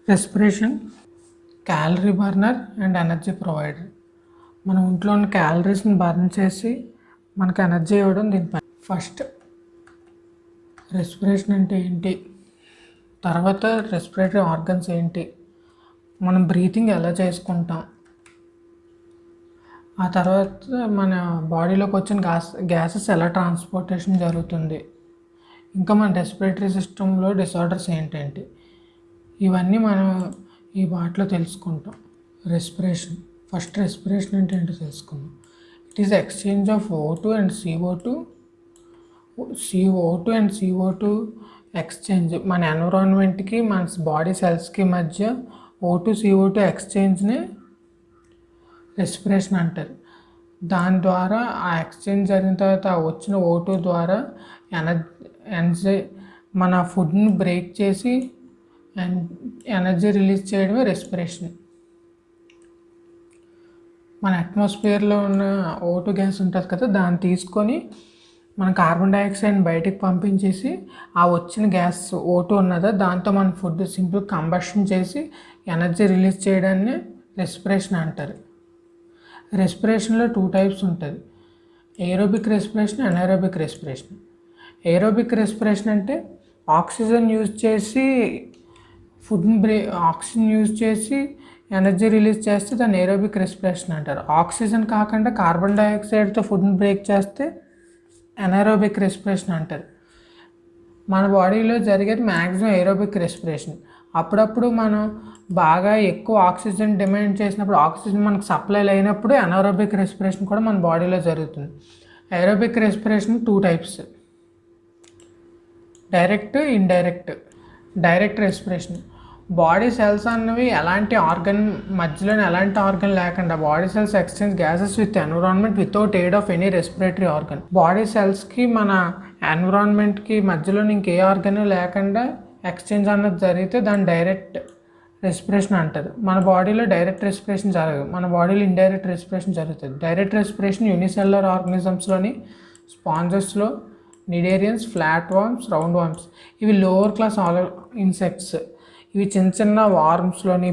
Respiration calorie burner and energy provider. మన ఒంట్లో ఉన్న క్యాలరీస్ని బర్న్ చేసి మనకు ఎనర్జీ ఇవ్వడం దీని పని. ఫస్ట్ రెస్పిరేషన్ అంటే ఏంటి, తర్వాత రెస్పిరేటరీ ఆర్గన్స్ ఏంటి, మనం బ్రీతింగ్ ఎలా చేసుకుంటాం, ఆ తర్వాత మన బాడీలోకి వచ్చిన గ్యాసెస్ ఎలా ట్రాన్స్పోర్టేషన్ జరుగుతుంది, ఇంకా మన రెస్పిరేటరీ సిస్టంలో డిసార్డర్స్ ఏంటంటి, ఇవన్నీ మనం ఈ వాటిలో తెలుసుకుంటాం. రెస్పిరేషన్, ఫస్ట్ రెస్పిరేషన్ అంటే ఏంటో తెలుసుకుందాం. It is exchange of O2 and CO2 and CO2 exchange మన ఎన్విరాన్మెంట్కి మన బాడీ సెల్స్కి మధ్య O2 CO2 ఎక్స్చేంజ్ని రెస్పిరేషన్ అంటారు. దాని ద్వారా ఆ ఎక్స్చేంజ్ జరిగిన తర్వాత వచ్చిన O2 ద్వారా ఎనర్జీ మన ఫుడ్ని బ్రేక్ చేసి ఎనర్జీ రిలీజ్ చేయడమే రెస్పిరేషన్. మన అట్మాస్ఫియర్లో ఉన్న O2 గ్యాస్ ఉంటుంది కదా, దాన్ని తీసుకొని మన కార్బన్ డైఆక్సైడ్ని బయటికి పంపించేసి ఆ వచ్చిన గ్యాస్ O2 ఉన్నదా దాంతో మన ఫుడ్ సింపుల్ కంబషన్ చేసి ఎనర్జీ రిలీజ్ చేయడాన్ని రెస్పిరేషన్ అంటారు. రెస్పిరేషన్లో 2 టైప్స్ ఉంటుంది, aerobic respiration, anaerobic respiration. Aerobic respiration అంటే ఆక్సిజన్ యూజ్ చేసి ఆక్సిజన్ యూజ్ చేసి ఎనర్జీ రిలీజ్ చేస్తే దాన్ని ఏరోబిక్ రెస్పిరేషన్ అంటారు. ఆక్సిజన్ కాకుండా కార్బన్ డైఆక్సైడ్తో ఫుడ్ని బ్రేక్ చేస్తే అనైరోబిక్ రెస్పిరేషన్ అంటారు. మన బాడీలో జరిగేది మ్యాక్సిమం ఏరోబిక్ రెస్పిరేషన్. అప్పుడప్పుడు మనం బాగా ఎక్కువ ఆక్సిజన్ డిమాండ్ చేసినప్పుడు, ఆక్సిజన్ మనకు సప్లై అయినప్పుడు అనైరోబిక్ రెస్పిరేషన్ కూడా మన బాడీలో జరుగుతుంది. Aerobic respiration 2 types, direct, indirect. Direct respiration, body cells అన్నవి ఎలాంటి ఆర్గన్ మధ్యలోనే ఎలాంటి ఆర్గన్ లేకుండా body cells exchange gases with environment without aid of any respiratory organ. Body సెల్స్కి మన ఎన్విరాన్మెంట్కి మధ్యలో ఇంకే ఆర్గన్ లేకుండా ఎక్స్చేంజ్ అన్నది జరిగితే దాన్ని డైరెక్ట్ రెస్పిరేషన్ అంటారు. మన బాడీలో డైరెక్ట్ రెస్పిరేషన్ జరగదు, మన బాడీలో ఇండైరెక్ట్ రెస్పిరేషన్ జరుగుతుంది. డైరెక్ట్ రెస్పిరేషన్ యూనిసెల్యులర్ ఆర్గనిజమ్స్లోని స్పాంజెస్లో, cnidarians, flat worms, round worms, ఇవి లోవర్ క్లాస్ ఇన్సెక్ట్స్. ఇవి చిన్న చిన్న వార్మ్స్లోని,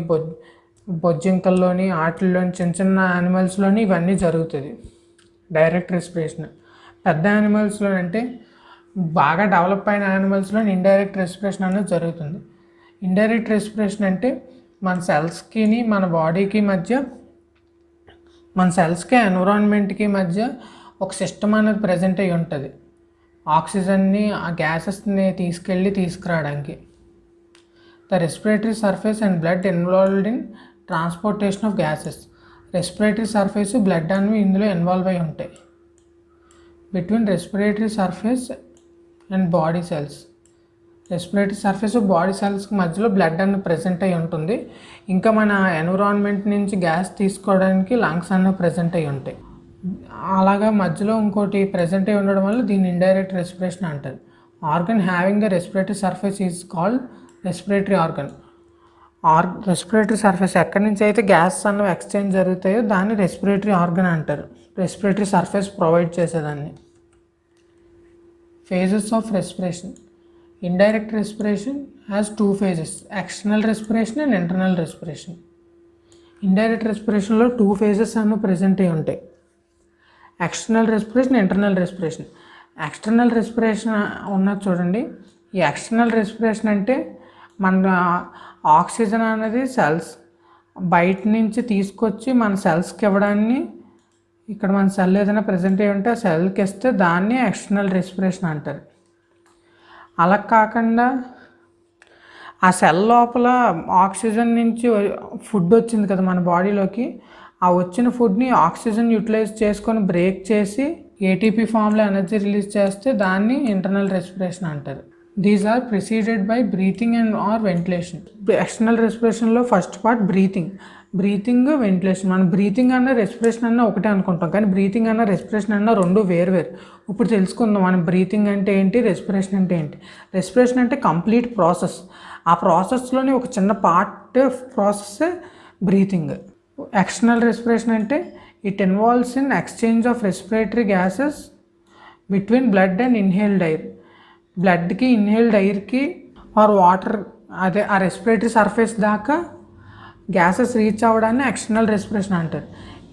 బొజ్జింకల్లోని, ఆటల్లోని, చిన్న చిన్న యానిమల్స్లోని ఇవన్నీ జరుగుతుంది డైరెక్ట్ రెస్పిరేషన్. పెద్ద యానిమల్స్లో అంటే బాగా డెవలప్ అయిన యానిమల్స్లో ఇండైరెక్ట్ రెస్పిరేషన్ అనేది జరుగుతుంది. ఇండైరెక్ట్ రెస్పిరేషన్ అంటే మన సెల్స్కి మన బాడీకి మధ్య, మన సెల్స్కి ఎన్విరాన్మెంట్కి మధ్య ఒక సిస్టమ్ అనేది ప్రజెంట్ అయ్యి ఉంటుంది, ఆక్సిజన్ని ఆ గ్యాసెస్ని తీసుకురావడానికి. The respiratory surface and blood involved in transportation of gases. Respiratory surface, blood అనేవి ఇందులో ఇన్వాల్వ్ అయి ఉంటాయి. Between respiratory surface and body cells, respiratory surface body సెల్స్కి మధ్యలో బ్లడ్ అనేది ప్రజెంట్ అయి ఉంటుంది. ఇంకా మన ఎన్విరాన్మెంట్ నుంచి గ్యాస్ తీసుకోవడానికి లంగ్స్ అనేవి ప్రజెంట్ అయి ఉంటాయి. అలాగా మధ్యలో ఇంకోటి ప్రజెంట్ అయి ఉండడం వల్ల దీన్ని ఇండైరెక్ట్ రెస్పిరేషన్ అంటారు. Organ having the respiratory surface is called respiratory organ. Respiratory surface ఎక్కడి నుంచి అయితే గ్యాస్ అన్నవి ఎక్స్చేంజ్ జరుగుతాయో దాన్ని రెస్పిరేటరీ ఆర్గన్ అంటారు, రెస్పిరేటరీ సర్ఫేస్ ప్రొవైడ్ చేసేదాన్ని. Phases of respiration. Indirect respiration has 2 phases, external respiration and internal respiration. Indirect రెస్పిరేషన్లో 2 phases అన్నవి ప్రజెంట్ అయి ఉంటాయి, external respiration, internal respiration. External respiration ఉన్నది చూడండి. ఈ ఎక్స్టర్నల్ రెస్పిరేషన్ అంటే మన ఆక్సిజన్ అనేది సెల్స్ బయట నుంచి తీసుకొచ్చి మన సెల్స్కి ఇవ్వడాన్ని, ఇక్కడ మన సెల్ ఏదైనా ప్రజెంట్ అయ్యి ఉంటే ఆ సెల్కి ఇస్తే దాన్ని ఎక్స్టర్నల్ రెస్పిరేషన్ అంటారు. అలా కాకుండా ఆ సెల్ లోపల ఆక్సిజన్ నుంచి ఫుడ్ వచ్చింది కదా మన బాడీలోకి, ఆ వచ్చిన ఫుడ్ని ఆక్సిజన్ యూటిలైజ్ చేసుకొని బ్రేక్ చేసి ఏటీపీ ఫామ్లో ఎనర్జీ రిలీజ్ చేస్తే దాన్ని ఇంటర్నల్ రెస్పిరేషన్ అంటారు. These are preceded by breathing and or ventilation. External రెస్పిరేషన్లో ఫస్ట్ పార్ట్ బ్రీతింగ్, వెంటిలేషన్. మనం బ్రీతింగ్ అన్న రెస్పిరేషన్ అన్న ఒకటే అనుకుంటాం, కానీ బ్రీతింగ్ అన్న రెస్పిరేషన్ అన్న రెండు వేరు. ఇప్పుడు తెలుసుకుందాం మనం బ్రీతింగ్ అంటే ఏంటి, రెస్పిరేషన్ అంటే ఏంటి. రెస్పిరేషన్ అంటే కంప్లీట్ ప్రాసెస్, ఆ ప్రాసెస్లోని ఒక చిన్న part process breathing. External respiration అంటే it involves in exchange of respiratory gases between blood and inhaled air. బ్లడ్కి ఇన్హేల్డ్ ఎయిర్కి ఆర్ వాటర్ అదే ఆ రెస్పిరేటరీ సర్ఫేస్ దాకా గ్యాసెస్ రీచ్ అవ్వడాన్ని ఎక్స్టర్నల్ రెస్పిరేషన్ అంటారు.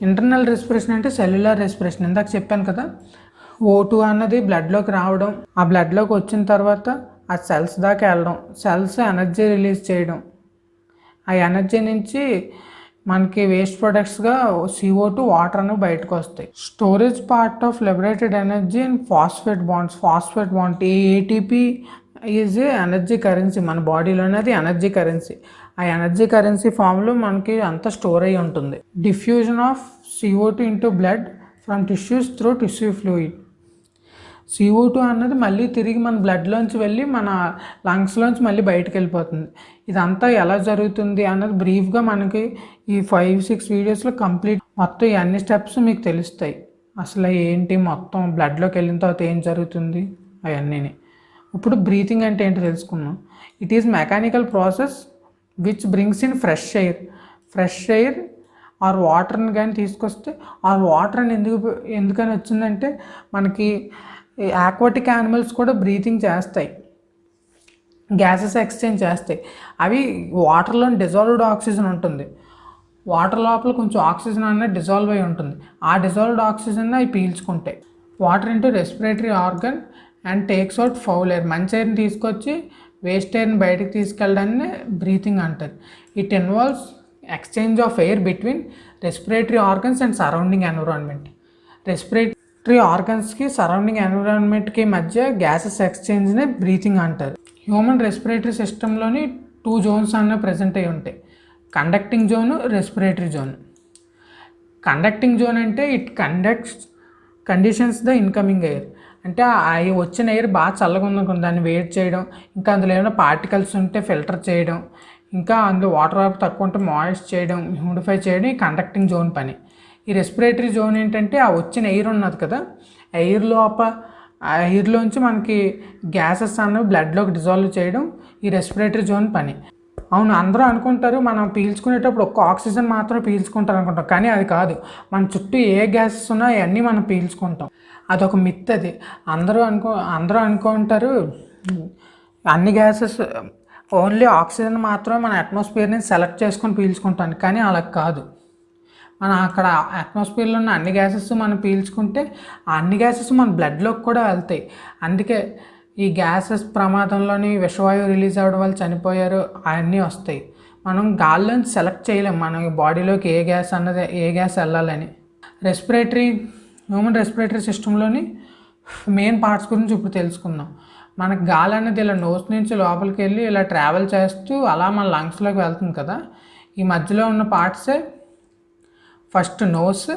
ఇంటర్నల్ రెస్పిరేషన్ అంటే సెల్యులర్ రెస్పిరేషన్. ఇందాక చెప్పాను కదా, O2 అన్నది బ్లడ్లోకి రావడం, ఆ బ్లడ్లోకి వచ్చిన తర్వాత ఆ సెల్స్ దాకా వెళ్ళడం, సెల్స్ ఎనర్జీ రిలీజ్ చేయడం, ఆ ఎనర్జీ నుంచి మనకి వేస్ట్ ప్రొడక్ట్స్గా CO2 వాటర్ అనేవి బయటకు వస్తాయి. Storage part of liberated energy and phosphate bonds. Phosphate bond ATP is energy currency. మన బాడీలోనే అది ఎనర్జీ కరెన్సీ. ఆ ఎనర్జీ కరెన్సీ ఫామ్లో మనకి అంతా స్టోర్ అయ్యి ఉంటుంది. Diffusion of CO2 into blood from tissues through tissue fluid. CO2 అన్నది మళ్ళీ తిరిగి మన బ్లడ్లోంచి వెళ్ళి మన లంగ్స్లోంచి మళ్ళీ బయటకు వెళ్ళిపోతుంది. ఇదంతా ఎలా జరుగుతుంది అన్నది బ్రీఫ్గా మనకి ఈ 5-6 వీడియోస్లో కంప్లీట్ మొత్తం ఈ అన్ని స్టెప్స్ మీకు తెలుస్తాయి. అసలు ఏంటి, మొత్తం బ్లడ్లోకి వెళ్ళిన తర్వాత ఏం జరుగుతుంది అవన్నీ. ఇప్పుడు బ్రీతింగ్ అంటే ఏంటో తెలుసుకున్నాం. It is mechanical process which brings in fresh air or వాటర్ని కానీ తీసుకొస్తే, ఆ వాటర్ అని ఎందుకని వచ్చిందంటే మనకి ఆక్వాటిక్ యానిమల్స్ కూడా బ్రీతింగ్ చేస్తాయి, గ్యాసెస్ ఎక్స్చేంజ్ చేస్తాయి. అవి వాటర్లో డిజాల్వ్డ్ ఆక్సిజన్ ఉంటుంది. వాటర్ లోపల కొంచెం ఆక్సిజన్ అనేది డిజాల్వ్ అయి ఉంటుంది. ఆ డిజాల్వ్డ్ ఆక్సిజన్ అవి పీల్చుకుంటాయి. Water into respiratory organ and takes out foul air. మంచి ఎయిర్ని తీసుకొచ్చి వేస్ట్ ఎయిర్ని బయటకు తీసుకెళ్ళడాన్ని బ్రీతింగ్ అంటారు. It involves exchange of air between respiratory organs and surrounding environment. Respiratory ఆర్గన్స్కి సరౌండింగ్ ఎన్విరాన్మెంట్కి మధ్య గ్యాసెస్ ఎక్స్చేంజ్ని బ్రీతింగ్ అంటారు. హ్యూమన్ రెస్పిరేటరీ సిస్టంలోని 2 జోన్స్ అనేవి ప్రజెంట్ అయి ఉంటాయి. Conducting zone, respiratory zone. Conducting zone అంటే it conditions the incoming air. అంటే ఆ వచ్చిన ఎయిర్ బాగా చల్లగా ఉందనుకోండి, దాన్ని వేట్ చేయడం, ఇంకా అందులో ఏమైనా పార్టికల్స్ ఉంటే ఫిల్టర్ చేయడం, ఇంకా అందులో వాటర్ వేపర్ తక్కువ ఉంటే మాయిస్ట్ చేయడం, హ్యూమిడిఫై చేయడం ఈ కండక్టింగ్ జోన్ పని. ఈ రెస్పిరేటరీ జోన్ ఏంటంటే ఆ వచ్చిన ఎయిర్ ఉన్నది కదా, ఆ ఎయిర్లోంచి మనకి గ్యాసెస్ అన్నవి బ్లడ్లోకి డిజాల్వ్ చేయడం ఈ రెస్పిరేటరీ జోన్ పని. అవును, అందరూ అనుకుంటారు మనం పీల్చుకునేటప్పుడు ఒక్క ఆక్సిజన్ మాత్రమే పీల్చుకుంటారు అనుకుంటాం, కానీ అది కాదు. మన చుట్టూ ఏ గ్యాసెస్ ఉన్నా అవన్నీ మనం పీల్చుకుంటాం. అదొక మిత్. అది అందరూ అనుకుంటారు అన్ని గ్యాసెస్, ఓన్లీ ఆక్సిజన్ మాత్రమే మన అట్మాస్ఫియర్ని సెలెక్ట్ చేసుకొని పీల్చుకుంటాను, కానీ అలా కాదు. మనం అక్కడ అట్మాస్ఫియర్లో ఉన్న అన్ని గ్యాసెస్ మనం పీల్చుకుంటే ఆ అన్ని గ్యాసెస్ మన బ్లడ్లోకి కూడా వెళ్తాయి. అందుకే ఈ గ్యాసెస్ ప్రమాదంలోని విషవాయువు రిలీజ్ అవ్వడం వల్ల చనిపోయారు అవన్నీ వస్తాయి. మనం గాల్లోంచి సెలెక్ట్ చేయలేం మన బాడీలోకి ఏ గ్యాస్ వెళ్ళాలని. హ్యూమన్ రెస్పిరేటరీ సిస్టంలోని మెయిన్ పార్ట్స్ గురించి ఇప్పుడు తెలుసుకుందాం. మనకు గాలి అనేది ఇలా నోస్ నుంచి లోపలికి వెళ్ళి ఇలా ట్రావెల్ చేస్తూ అలా మన లంగ్స్లోకి వెళ్తుంది కదా. ఈ మధ్యలో ఉన్న పార్ట్సే ఫస్ట్ నోస్,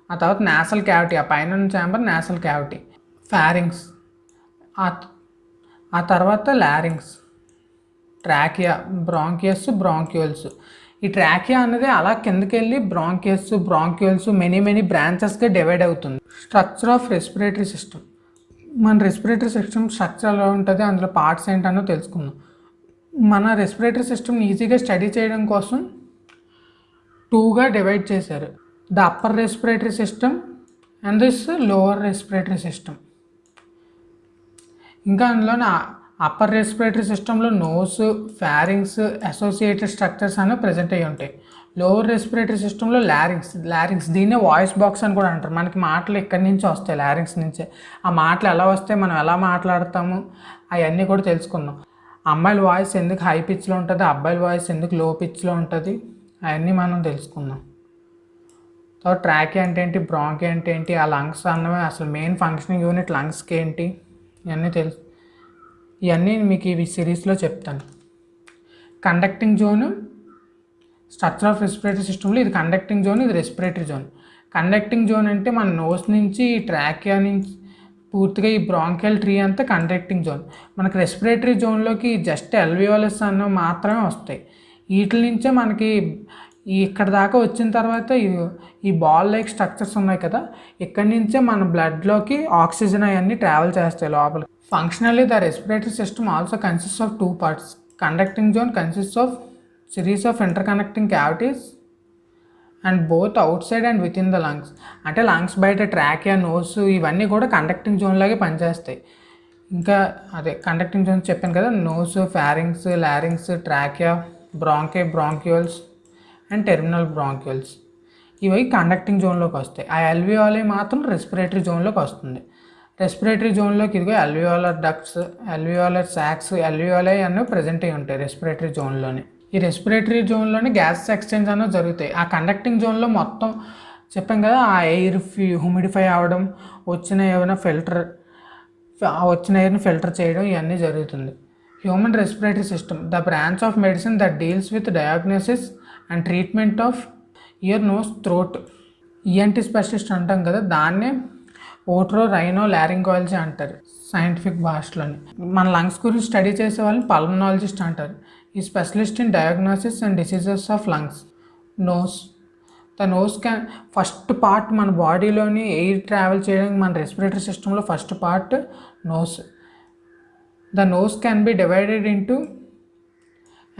ఆ తర్వాత నేసల్ క్యావిటీ, ఆ పైన ఛాంబర్ నేసల్ క్యావిటీ, ఫారింగ్స్, ఆ తర్వాత లారింగ్స్, ట్రాకియా, బ్రాంక్యూల్స్. ఈ ట్రాకియా అనేది అలా కిందకి వెళ్ళి బ్రాంక్యూల్స్ మెనీ బ్రాంచెస్గా డివైడ్ అవుతుంది. Structure of respiratory system. మన రెస్పిరేటరీ సిస్టమ్ స్ట్రక్చర్ ఎలా ఉంటుంది, అందులో పార్ట్స్ ఏంటనో తెలుసుకుందాం. మన రెస్పిరేటరీ సిస్టమ్ని ఈజీగా స్టడీ చేయడం కోసం 2గా డివైడ్ చేశారు. The upper respiratory system and this lower respiratory system. ఇంకా అందులో అప్పర్ రెస్పిరేటరీ సిస్టంలో నోస్, ఫారింగ్స్, అసోసియేటెడ్ స్ట్రక్చర్స్ అనేవి ప్రజెంట్ అయ్యి ఉంటాయి. లోవర్ రెస్పిరేటరీ సిస్టంలో లారింగ్స్, దీన్నే వాయిస్ బాక్స్ అని కూడా అంటారు. మనకి మాటలు ఇక్కడి నుంచి వస్తాయి, లారింగ్స్ నుంచే. ఆ మాటలు ఎలా వస్తాయి, మనం ఎలా మాట్లాడతాము అవన్నీ కూడా తెలుసుకుందాం. అమ్మాయిల వాయిస్ ఎందుకు హై పిచ్లో ఉంటుంది, అబ్బాయిల వాయిస్ ఎందుకు లో పిచ్లో ఉంటుంది, అవన్నీ మనం తెలుసుకుందాం. తర్వాత ట్రాకియా అంటే ఏంటి, బ్రాంకియా అంటే ఏంటి, ఆ లంగ్స్ అన్నవి అసలు మెయిన్ ఫంక్షనింగ్ యూనిట్ లంగ్స్కి ఏంటి, ఇవన్నీ మీకు ఈ సిరీస్లో చెప్తాను. Conducting zone, structure of respiratory సిస్టంలో ఇది కండక్టింగ్ జోన్, ఇది రెస్పిరేటరీ జోన్. కండక్టింగ్ జోన్ అంటే మన నోస్ నుంచి ఈ ట్రాకియా నుంచి పూర్తిగా ఈ బ్రాంకియల్ ట్రీ అంతా కండక్టింగ్ జోన్. మనకి రెస్పిరేటరీ జోన్లోకి జస్ట్ అల్వియోలస్ అన్నవి మాత్రమే వస్తాయి. వీటి నుంచే మనకి ఇక్కడ దాకా వచ్చిన తర్వాత ఈ బాల్ లైక్ స్ట్రక్చర్స్ ఉన్నాయి కదా, ఇక్కడి నుంచే మన బ్లడ్లోకి ఆక్సిజన్ అవన్నీ ట్రావెల్ చేస్తాయి లోపలికి. Functionally the respiratory system also consist of 2 parts. Conducting zone consist of series of interconnecting cavities and both out side and with in the lungs. అంటే లంగ్స్ బయట ట్రాకియా, నోస్ ఇవన్నీ కూడా కండక్టింగ్ జోన్ లాగే పనిచేస్తాయి. ఇంకా అదే కండక్టింగ్ జోన్స్ చెప్పాను కదా, nose, pharynx, larynx, trachea, bronchioles and terminal bronchioles. ఇవి కండక్టింగ్ జోన్లోకి వస్తాయి. ఆ అల్వియోలై మాత్రం రెస్పిరేటరీ జోన్లోకి వస్తుంది. రెస్పిరేటరీ జోన్లోకి ఇదిగో alveolar ducts, alveolar socks, alveoli అనేవి ప్రజెంట్ అయి ఉంటాయి రెస్పిరేటరీ జోన్లోని. ఈ రెస్పిరేటరీ జోన్లోని గ్యాసెస్ ఎక్స్చేంజ్ అనేవి జరుగుతాయి. ఆ కండక్టింగ్ జోన్లో మొత్తం చెప్పాం కదా, ఆ ఎయిర్ హ్యూమిడిఫై అవ్వడం, వచ్చిన ఏమైనా వచ్చిన ఎయిర్ని ఫిల్టర్ చేయడం ఇవన్నీ జరుగుతుంది. Human respiratory system, the branch of medicine that deals with diagnosis and treatment of ear, nose, throat. ENT specialist అంటాం కదా, దాన్నే ఓట్రో రైనో లారింగాలజీ అంటారు సైంటిఫిక్ భాషలోని. మన లంగ్స్ గురించి స్టడీ చేసే వాళ్ళని పల్మనాలజిస్ట్ అంటారు. ఈ specialist in diagnosis and diseases of lungs. Nose, the nose can, first part మన బాడీలోని ఎయిర్ ట్రావెల్ చేయడానికి మన రెస్పిరేటరీ సిస్టంలో first part nose. The nose can be divided into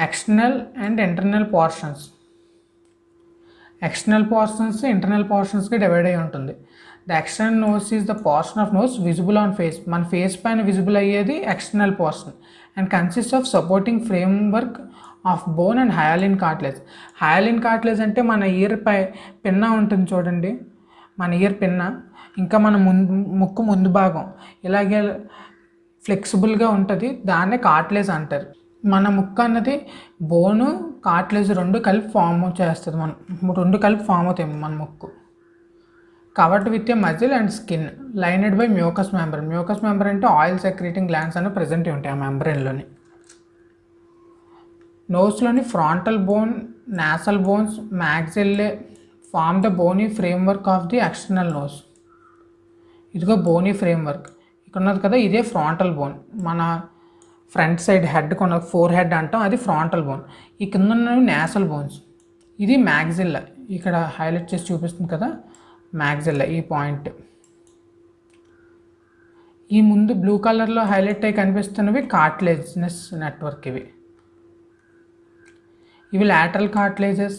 external and internal portions. External portions internal పోర్షన్స్కి divide అయి ఉంటుంది. The external nose is the portion of nose visible on face. మన face పైన visible అయ్యేది external portion and consist of supporting framework of bone and hyaline cartilage. Hyaline cartilage అంటే మన year పై పిన్న ఉంటుంది చూడండి, మన ఇయర్ పిన్న, ఇంకా మన ముక్కు ముందు భాగం ఇలాగే ఫ్లెక్సిబుల్గా ఉంటుంది, దాన్నే కార్టిలేజ్ అంటారు. మన ముక్కు అన్నది బోను కార్టిలేజ్ రెండు కలిపి ఫామ్ చేస్తుంది. రెండు కలిపి ఫామ్ అవుతాయి మన ముక్కు. Covered with a muscle and skin, lined by mucous membrane. Mucous membrane అంటే ఆయిల్ సెక్రీటింగ్ గ్లాండ్స్ అనేవి ప్రజెంట్ ఉంటాయి ఆ మెంబ్రేన్లోని. నోస్లోని frontal bone, nasal bones, maxillae form the bony framework of the external nose. ఇదిగో బోనీ ఫ్రేమ్వర్క్ ఇక్కడ ఉన్నది కదా, ఇదే ఫ్రాంటల్ బోన్. మన ఫ్రంట్ సైడ్ హెడ్ కొన్న ఫోర్ హెడ్ అంటాం, అది ఫ్రాంటల్ బోన్. ఈ కింద ఉన్నవి నాసల్ బోన్స్. ఇది మ్యాగ్జిల్లా, ఇక్కడ హైలైట్ చేసి చూపిస్తుంది కదా మ్యాగ్జిల్లా, ఈ పాయింట్. ఈ ముందు బ్లూ కలర్లో హైలైట్ అయ్యి కనిపిస్తున్నవి కార్టిలేజినస్ నెట్వర్క్. ఇవి లాటరల్ కార్టిలేజెస్.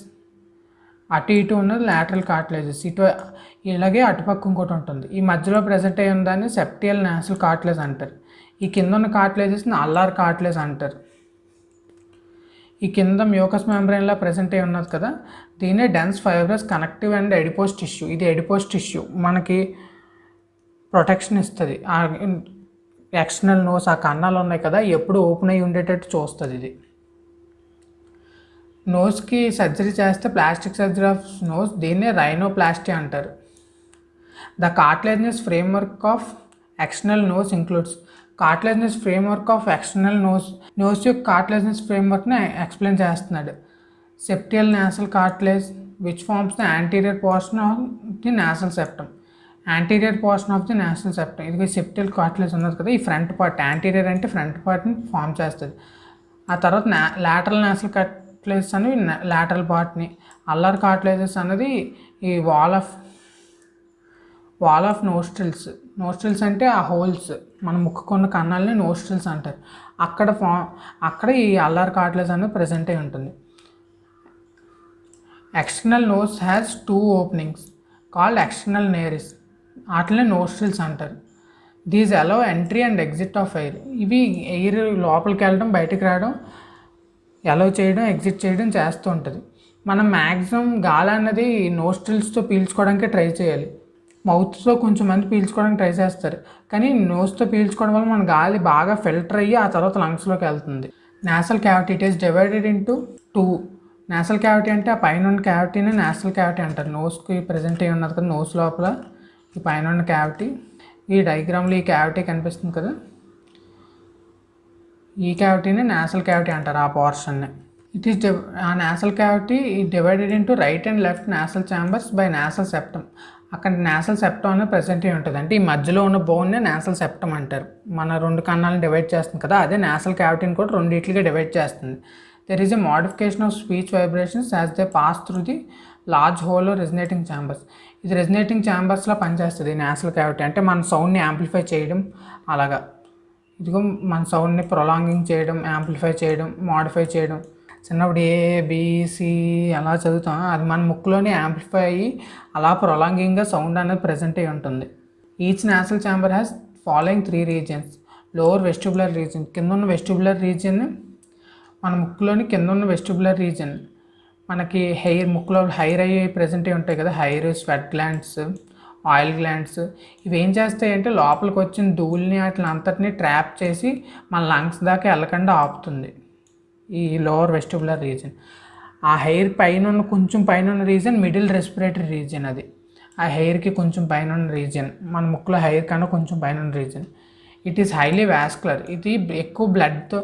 అటు ఇటు ఉన్నది లాటరల్ కార్టిలేజెస్. ఇటు ఇలాగే అటుపక్క ఇంకోటి ఉంటుంది. ఈ మధ్యలో ప్రజెంట్ అయ్యి ఉన్నదాన్ని సెప్టియల్ నాసల్ కార్టిలేజ్ అంటారు. ఈ కింద ఉన్న కార్టిలేజెస్ని అల్లార్ కార్టిలేజ్ అంటారు. ఈ కింద మ్యూకస్ మెంబ్రేన్లా ప్రజెంట్ అయ్యి ఉన్నది కదా, దీనే dense fibrous connective and adipose tissue. ఇది ఎడిపోస్ టిష్యూ మనకి ప్రొటెక్షన్ ఇస్తుంది. ఆ ఎక్స్టర్నల్ నోస్, ఆ కన్నాలు ఉన్నాయి కదా, ఎప్పుడు ఓపెన్ అయ్యి ఉండేటట్టు చూస్తుంది ఇది. నోస్కి సర్జరీ చేస్తే ప్లాస్టిక్ సర్జరీ ఆఫ్ నోస్, దీన్నే రైనోప్లాస్టీ అంటారు. The cartilaginous framework of external nose includes. Cartilaginous framework of external nose యొక్క కార్టిలేజినస్ ఫ్రేమ్వర్క్ని ఎక్స్ప్లెయిన్ చేస్తున్నాడు. Septal nasal cartilage which forms the anterior portion of the nasal septum. Anterior portion of the nasal septum, ఇది septal cartilage ఉన్నది కదా, ఈ front part, anterior అంటే front పార్ట్ని form చేస్తుంది. ఆ తర్వాత లాటరల్ నాసల్ కార్టిలేజెస్ అనేవి లాటరల్ పార్ట్ని, అల్లర్ కార్టిలేజెస్ అనేది ఈ వాల్ ఆఫ్ నోస్ట్రిల్స్. నోస్ట్రిల్స్ అంటే ఆ హోల్స్, మన ముక్కుకున్న కన్నాలని నోస్ట్రిల్స్ అంటారు. అక్కడ ఈ అల్లార్ కార్టిలేజ్ అనేది ప్రజెంట్ అయి ఉంటుంది. External nose has 2 openings called external nares, వాటిని నోస్ట్రిల్స్ అంటారు. These allow entry and exit of air. ఇవి ఎయిర్ లోపలికి వెళ్ళడం బయటికి రావడం, అలౌ చేయడం ఎగ్జిట్ చేయడం చేస్తూ ఉంటుంది. మనం మ్యాక్సిమం గాలి అన్నది నోస్ట్రిల్స్తో పీల్చుకోవడానికి ట్రై చేయాలి. మౌత్తో కొంచెం మంది పీల్చుకోవడానికి ట్రై చేస్తారు, కానీ నోస్తో పీల్చుకోవడం వల్ల మన గాలి బాగా ఫిల్టర్ అయ్యి ఆ తర్వాత లంగ్స్లోకి వెళ్తుంది. Nasal cavity, it is divided into 2. Nasal cavity అంటే ఆ పైన ఉన్న క్యావిటీని నాసల్ క్యావిటీ అంటారు. నోస్కి ప్రజెంట్ అయ్యి ఉన్నది కదా, నోస్ లోపల ఈ పైన ఉన్న క్యావిటీ. ఈ డయాగ్రామ్లో ఈ క్యావిటీ కనిపిస్తుంది కదా, ఈ క్యావిటీని నాసల్ క్యావిటీ అంటారు, ఆ పోర్షన్ని. It is a nasal cavity divided into right and left nasal chambers by nasal septum. అక్కడ నాసల్ సెప్టమ్ అనేది ప్రెసెంట్ అయి ఉంటుంది. అంటే ఈ మధ్యలో ఉన్న బోన్నే నాసల్ సెప్టమ్ అంటారు. మన 2 కన్నాలను డివైడ్ చేస్తుంది కదా, అదే నాసల్ క్యావిటీని కూడా రెండింటిగా డివైడ్ చేస్తుంది. There is a modification of speech vibrations as they pass through the large whole resonating chambers. ఇది రెజనేటింగ్ ఛాంబర్స్లో పనిచేస్తుంది ఈ నాసల్ క్యావిటీ. అంటే మన సౌండ్ని యాంప్లిఫై చేయడం, అలాగా ఇదిగో మన సౌండ్ని ప్రొలాంగింగ్ చేయడం, యాంప్లిఫై చేయడం, మోడిఫై చేయడం. చిన్నప్పుడు ఏబిసి అలా చదువుతాం, అది మన ముక్కులోనే యాంప్లిఫై అయ్యి అలా ప్రొలాంగింగ్గా సౌండ్ అనేది ప్రజెంట్ అయి ఉంటుంది. Each nasal chamber has following 3 regions. Lower vestibular region, కింద ఉన్న వెస్టిబులర్ రీజియన్, మన ముక్కులోని కింద ఉన్న వెస్టిబులర్ రీజియన్ మనకి హెయిర్, ముక్కులో హెయిర్ అయ్యి ప్రెజెంట్ అయ్యి ఉంటాయి కదా, hair, sweat glands, oil glands, ఇవి ఏం చేస్తాయంటే లోపలికి వచ్చిన ధూళిని వాటిని అంతటిని ట్రాప్ చేసి మన లంగ్స్ దాకా వెళ్ళకుండా ఆపుతుంది ఈ లోవర్ వెస్టిబులర్ రీజియన్. ఆ హెయిర్ పైన ఉన్న కొంచెం పైన ఉన్న రీజియన్ మిడిల్ రెస్పిరేటరీ రీజియన్. అది ఆ హెయిర్కి కొంచెం పైన ఉన్న రీజియన్, మన ముక్కులో హెయిర్ కన్నా కొంచెం పైన ఉన్న region. It is highly vascular, ఇది ఎక్కువ బ్లడ్తో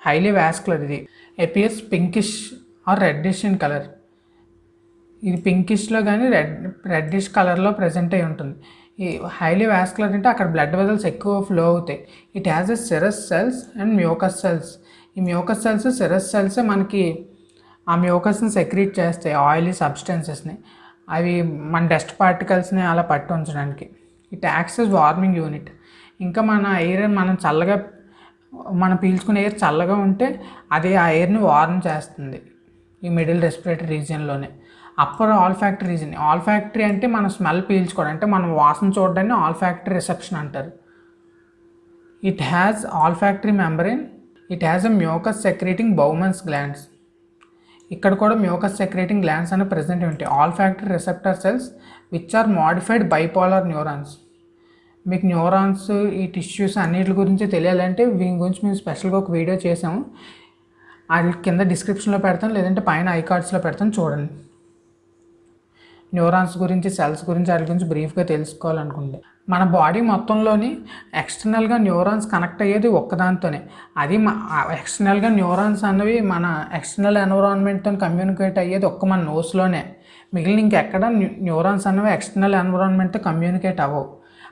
హైలీ వాస్కులర్. ఇది appears pinkish or reddish in colour. ఇది పింకిష్లో కానీ రెడ్డిష్ కలర్లో ప్రజెంట్ అయి ఉంటుంది. ఈ హైలీ వాస్కులర్ అంటే అక్కడ బ్లడ్ వెజల్స్ ఎక్కువ ఫ్లో అవుతాయి. It has a Ceres cells and mucus cells. ఈ మ్యూకస్ సెల్స్, సెరస్ సెల్స్ మనకి ఆ మ్యూకస్ని సెక్రీట్ చేస్తాయి, ఆయిలీ సబ్స్టెన్సెస్ని. అవి మన డస్ట్ పార్టికల్స్ని అలా పట్టి ఉంచడానికి. It acts as warming unit. ఇంకా మన ఎయిర్ మనం పీల్చుకునే ఎయిర్ చల్లగా ఉంటే అది ఆ ఎయిర్ని వార్మ్ చేస్తుంది ఈ మిడిల్ రెస్పిరేటరీ రీజియన్లోనే. అప్పర్ ఆల్ఫాక్టరీ రీజియన్, ఆల్ఫాక్టరీ అంటే మనం స్మెల్ పీల్చుకోవడం, అంటే మనం వాసన చూడడాన్ని ఆల్ఫాక్టరీ రిసెప్షన్ అంటారు. It has olfactory membrane. It has a mucus secreting Bowman's glands. ఇక్కడ కూడా మ్యూకస్ సెక్రేటింగ్ గ్లాండ్స్ అనేవి ప్రెజెంట్ ఉంటాయి. Olfactory receptor cells which are modified bipolar neurons. మీకు న్యూరాన్స్, ఈ టిష్యూస్ అన్నిటి గురించి తెలియాలంటే వీటి గురించి మేము స్పెషల్గా ఒక వీడియో చేసాము. అది కింద డిస్క్రిప్షన్లో పెడతాను, లేదంటే పైన ఐకార్డ్స్లో పెడతాను, చూడండి. న్యూరాన్స్ గురించి, సెల్స్ గురించి, వాటి గురించి బ్రీఫ్గా తెలుసుకోవాలనుకుంటే మన బాడీ మొత్తంలోని ఎక్స్టర్నల్గా న్యూరాన్స్ కనెక్ట్ అయ్యేది ఒక్కదాంతోనే. అది ఎక్స్టర్నల్గా న్యూరాన్స్ అన్నవి మన ఎక్స్టర్నల్ ఎన్విరాన్మెంట్తో కమ్యూనికేట్ అయ్యేది మన నోస్లోనే. మిగిలిన ఇంకెక్కడ న్యూరాన్స్ అనేవి ఎక్స్టర్నల్ ఎన్విరాన్మెంట్తో కమ్యూనికేట్ అవ్వవు.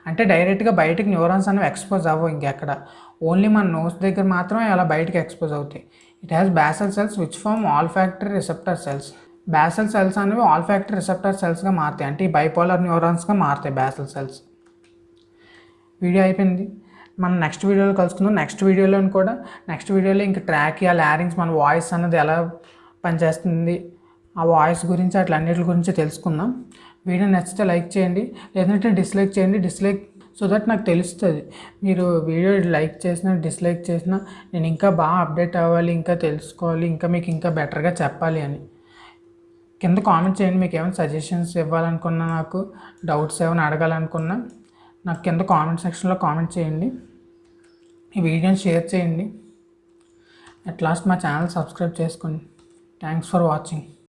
అంటే డైరెక్ట్గా బయటకు న్యూరాన్స్ అనేవి ఎక్స్పోజ్ అవ్వవు ఇంకెక్కడ. ఓన్లీ మన నోస్ దగ్గర మాత్రమే అలా బయటకు ఎక్స్పోజ్ అవుతాయి. It has basal cells which form olfactory receptor cells. Basal cells అనేవి ఆల్ఫాక్టరీ రిసెప్టర్ సెల్స్గా మారుతాయి, అంటే ఈ బైపోలార్ న్యూరాన్స్గా మారుతాయి బేసల్ సెల్స్. వీడియో అయిపోయింది. మనం నెక్స్ట్ వీడియోలో కలుసుకుందాం. నెక్స్ట్ వీడియోలో ఇంకా ట్రాకియా, లారింగ్స్, మన వాయిస్ అన్నది ఎలా పనిచేస్తుంది, ఆ వాయిస్ గురించి, అన్నిటి గురించి తెలుసుకుందాం. వీడియో నచ్చితే లైక్ చేయండి, లేదంటే డిస్లైక్ చేయండి. సో దట్ నాకు తెలుస్తుంది మీరు వీడియో లైక్ చేసినా డిస్లైక్ చేసినా నేను ఇంకా బాగా అప్డేట్ అవ్వాలి, ఇంకా తెలుసుకోవాలి, ఇంకా మీకు ఇంకా బెటర్గా చెప్పాలి అని. కింద కామెంట్ చేయండి. మీకు ఏమైనా సజెషన్స్ ఇవ్వాలనుకున్నా, నాకు డౌట్స్ ఏమైనా అడగాలనుకున్నా నాకు కింద కామెంట్ సెక్షన్లో కామెంట్ చేయండి. ఈ వీడియోని షేర్ చేయండి. అట్ లాస్ట్ మా ఛానల్ సబ్స్క్రైబ్ చేసుకోండి. Thanks for watching.